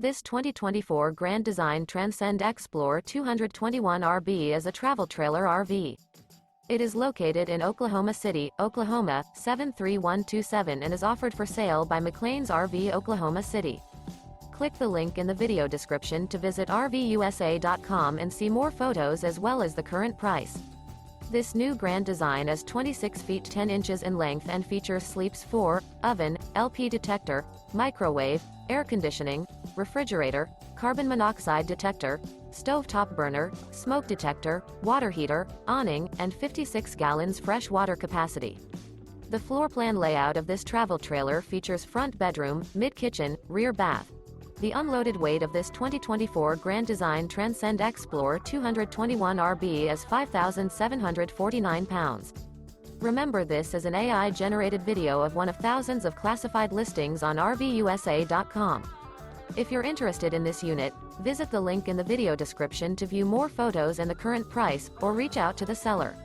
This 2024 Grand Design Transcend Xplor 221RB is a travel trailer RV. It is located in Oklahoma City, Oklahoma, 73127 and is offered for sale by McClain's RV Oklahoma City. Click the link in the video description to visit RVUSA.com and see more photos as well as the current price. This new Grand Design is 26 feet 10 inches in length and features sleeps 4, oven, LP detector, microwave, air conditioning, refrigerator, carbon monoxide detector, stovetop burner, smoke detector, water heater, awning, and 56 gallons fresh water capacity. The floor plan layout of this travel trailer features front bedroom, mid-kitchen, rear bath. The unloaded weight of this 2024 Grand Design Transcend Xplor 221RB is 5,749 pounds. Remember, this is an AI-generated video of one of thousands of classified listings on RVUSA.com. If you're interested in this unit, visit the link in the video description to view more photos and the current price, or reach out to the seller.